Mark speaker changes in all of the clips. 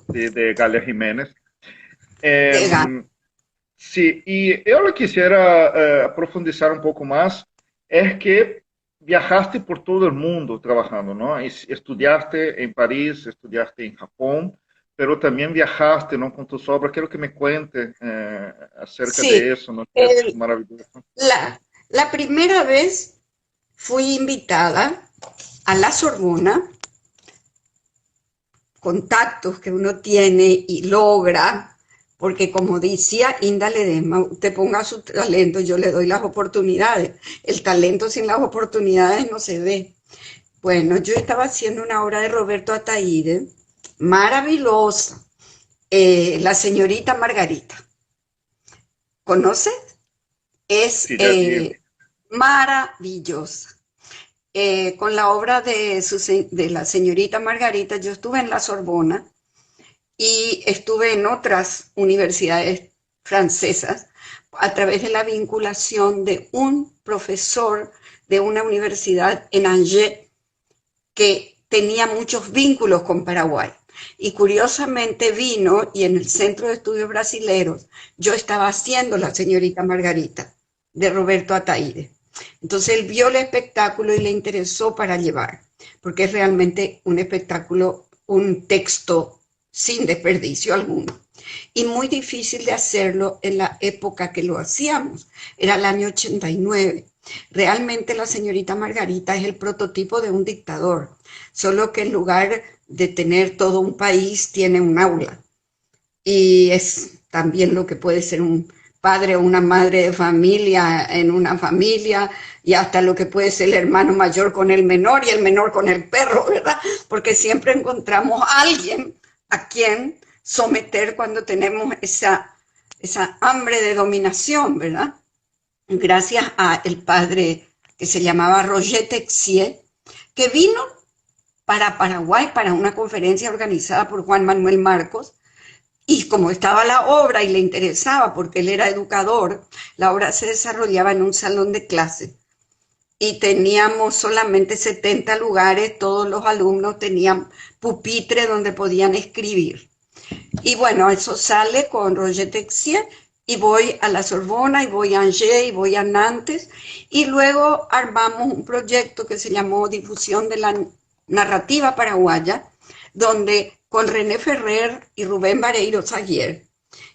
Speaker 1: de Galia Jiménez.
Speaker 2: Legal.
Speaker 1: Sí, y yo lo quisiera profundizar un poco más, es que viajaste por todo el mundo trabajando, ¿no? Estudiaste en París, estudiaste en Japón, pero también viajaste, ¿no? Con tus obras. Quiero que me cuente acerca
Speaker 2: Sí,
Speaker 1: de eso, ¿no? Que es
Speaker 2: el-
Speaker 1: maravilloso.
Speaker 2: la primera vez fui invitada a la Sorbona, contactos que uno tiene y logra, porque como decía Inda Ledesma, usted ponga su talento, yo le doy las oportunidades. El talento sin las oportunidades no se ve. Bueno, yo estaba haciendo una obra de Roberto Ataíde, maravillosa, La señorita Margarita. ¿Conoces? Es
Speaker 1: Sí, ya vi.
Speaker 2: maravillosa. Con la obra de la señorita Margarita, yo estuve en la Sorbona y estuve en otras universidades francesas a través de la vinculación de un profesor de una universidad en Angers que tenía muchos vínculos con Paraguay. Y curiosamente vino y en el Centro de Estudios Brasileros yo estaba haciendo La señorita Margarita de Roberto Ataíde. Entonces él vio el espectáculo y le interesó para llevar, porque es realmente un espectáculo, un texto sin desperdicio alguno. Y muy difícil de hacerlo en la época que lo hacíamos, era el año 89. Realmente la señorita Margarita es el prototipo de un dictador, solo que en lugar de tener todo un país, tiene un aula. Y es también lo que puede ser un padre o una madre de familia en una familia, y hasta lo que puede ser el hermano mayor con el menor y el menor con el perro, ¿verdad? Porque siempre encontramos a alguien a quien someter cuando tenemos esa hambre de dominación, ¿verdad? Gracias a el padre que se llamaba Roger Texier, que vino para Paraguay para una conferencia organizada por Juan Manuel Marcos. Y como estaba la obra y le interesaba porque él era educador, la obra se desarrollaba en un salón de clase y teníamos solamente 70 lugares, todos los alumnos tenían pupitre donde podían escribir. Y bueno, eso sale con Roger Texier y voy a la Sorbona y voy a Angers y voy a Nantes y luego armamos un proyecto que se llamó Difusión de la Narrativa Paraguaya, donde con René Ferrer y Rubén Vareiro Saguier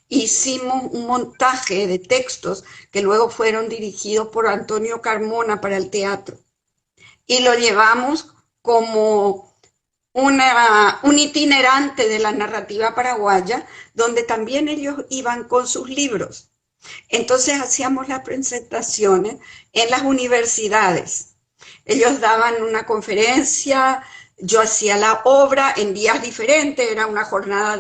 Speaker 2: hicimos un montaje de textos que luego fueron dirigidos por Antonio Carmona para el teatro y lo llevamos como un itinerante de la narrativa paraguaya, donde también ellos iban con sus libros. Entonces hacíamos las presentaciones en las universidades. Ellos daban una conferencia, yo hacía la obra en días diferentes, era una jornada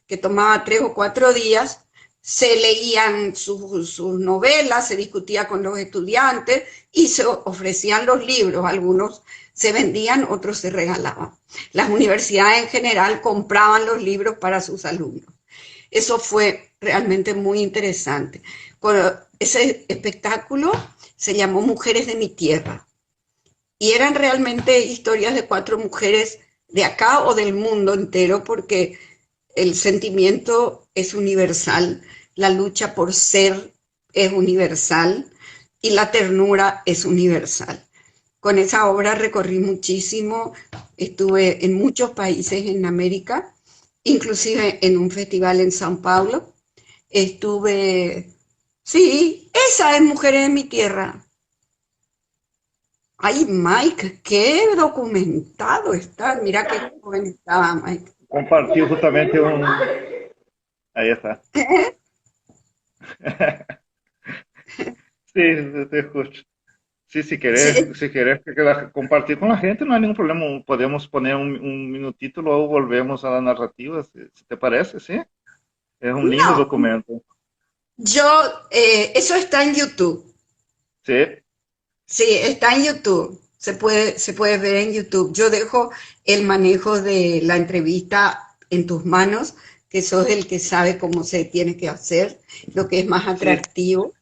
Speaker 2: que tomaba 3 o 4 días, se leían sus novelas, se discutía con los estudiantes y se ofrecían los libros, algunos se vendían, otros se regalaban. Las universidades en general compraban los libros para sus alumnos. Eso fue realmente muy interesante. Ese espectáculo se llamó Mujeres de mi Tierra y eran realmente historias de 4 mujeres de acá o del mundo entero porque el sentimiento es universal, la lucha por ser es universal y la ternura es universal. Con esa obra recorrí muchísimo, estuve en muchos países en América, inclusive en un festival en Sao Paulo. Estuve, sí, esa es Mujeres de mi Tierra. Ay, Mike, qué documentado está. Mira qué joven estaba, Mike.
Speaker 1: Compartiu justamente un... Ahí está. Sí, te escucho. Sí,
Speaker 2: Sí,
Speaker 1: si querés compartir con la gente, no hay ningún problema. Podemos poner un minutito, luego volvemos a la narrativa, si te parece, ¿sí? Es un lindo
Speaker 2: no,
Speaker 1: documento.
Speaker 2: eso está en YouTube.
Speaker 1: Sí,
Speaker 2: Sí, está en YouTube. Se puede ver en YouTube. Yo dejo el manejo de la entrevista en tus manos, que sos el que sabe cómo se tiene que hacer, lo que es más
Speaker 1: sí.
Speaker 2: atractivo.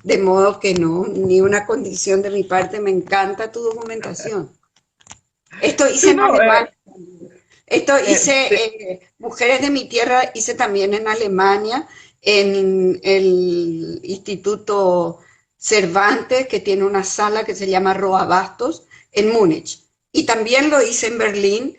Speaker 2: De modo que no, ni una condición de mi parte, me encanta tu documentación. Esto hice
Speaker 1: Sí,
Speaker 2: en
Speaker 1: no,
Speaker 2: Alemania. Esto hice,
Speaker 1: De,
Speaker 2: Mujeres de mi Tierra, hice también en Alemania, en el Instituto Cervantes, que tiene una sala que se llama Roa Bastos, en Múnich. Y también lo hice en Berlín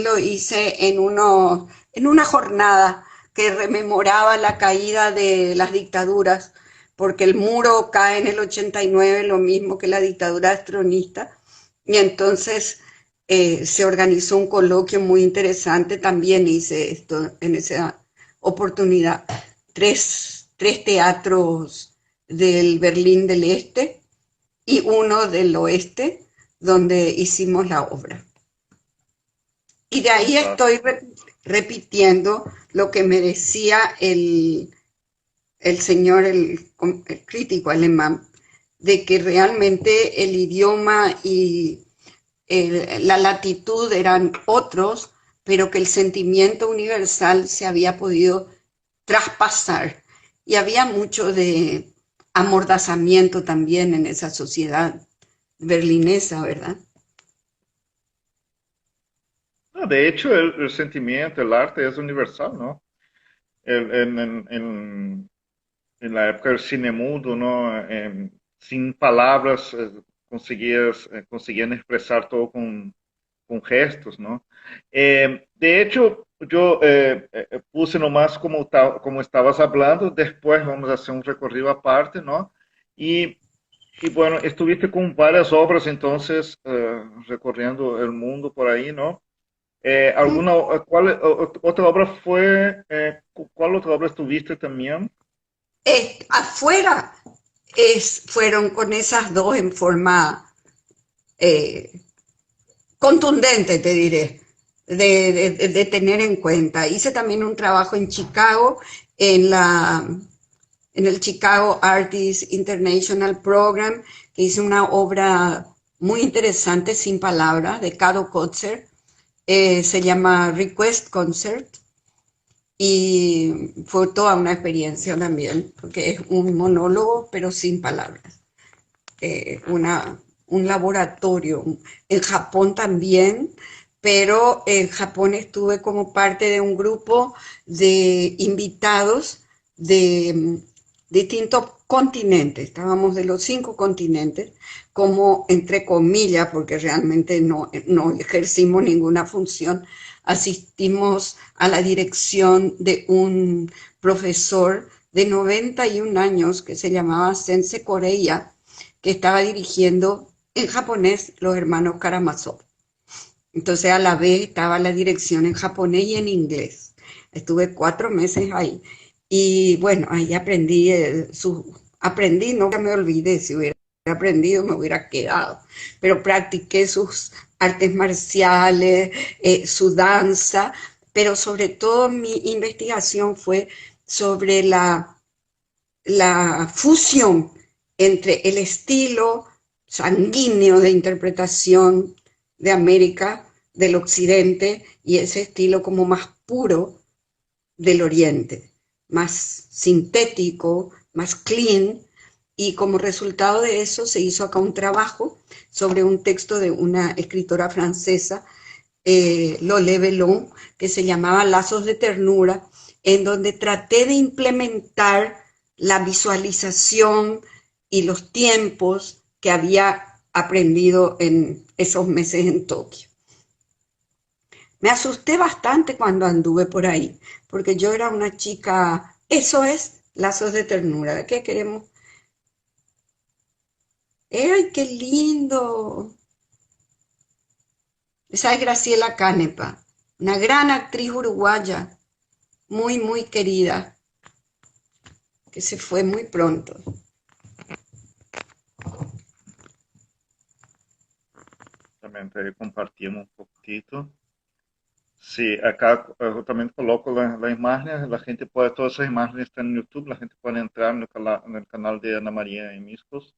Speaker 2: lo hice en una jornada que rememoraba la caída de las dictaduras, porque el muro cae en el 89, lo mismo que la dictadura tronista, y entonces se organizó un coloquio muy interesante, también hice esto en esa oportunidad. Tres teatros del Berlín del Este y uno del Oeste, donde hicimos la obra. Y de ahí estoy
Speaker 1: fantástico.
Speaker 2: repitiendo lo que me decía el señor, el crítico alemán, de que realmente el idioma y la latitud eran otros, pero que el sentimiento universal se había podido traspasar. Y había mucho de amordazamiento también en esa sociedad berlinesa, ¿verdad?
Speaker 1: No, de hecho, el sentimiento, el arte es universal, ¿no? En la época del cine mudo, ¿no? Sin palabras, conseguían expresar todo con gestos, ¿no? De hecho, yo puse nomás como estabas hablando, después vamos a hacer un recorrido aparte, ¿no? Y, y bueno, estuviste con varias obras entonces, recorriendo el mundo por ahí, ¿no? Otra obra fue, cuál otra obra estuviste también?
Speaker 2: Afuera fueron con esas dos en forma eh, contundente, te diré, de tener en cuenta. Hice también un trabajo en Chicago, en, la, en el Chicago Artists International Program, que hice una obra muy interesante, sin palabras, de Cado Kotzer. Se llama Request Concert y fue toda una experiencia también, porque es un monólogo, pero sin palabras. Un laboratorio. En Japón también, pero en Japón estuve como parte de un grupo de invitados de distintos continentes. Estábamos de los 5 continentes, como entre comillas, porque realmente no ejercimos ninguna función. Asistimos a la dirección de un profesor de 91 años que se llamaba Sensei Koreya, que estaba dirigiendo en japonés Los Hermanos Karamazov. Entonces a la vez estaba la dirección en japonés y en inglés. Estuve 4 meses ahí. Y bueno, ahí aprendí, aprendí, no me olvidé, si hubiera aprendido me hubiera quedado, pero practiqué sus artes marciales, su danza, pero sobre todo mi investigación fue sobre la fusión entre el estilo sanguíneo de interpretación de América, del Occidente, y ese estilo como más puro del Oriente, más sintético, más clean, y como resultado de eso se hizo acá un trabajo sobre un texto de una escritora francesa, Lolé Bellon, que se llamaba Lazos de Ternura, en donde traté de implementar la visualización y los tiempos que había aprendido en esos meses en Tokio. Me asusté bastante cuando anduve por ahí, porque yo era una chica, eso es Lazos de Ternura, ¿qué queremos? ¡Ay, qué lindo! Esa es Graciela Canepa, una gran actriz uruguaya, muy, muy querida, que se fue muy pronto.
Speaker 1: También te compartimos un poquito. Sí, acá justamente coloco las imágenes, la gente puede, todas esas imágenes están en YouTube, la gente puede entrar en el canal de Ana María y Miscos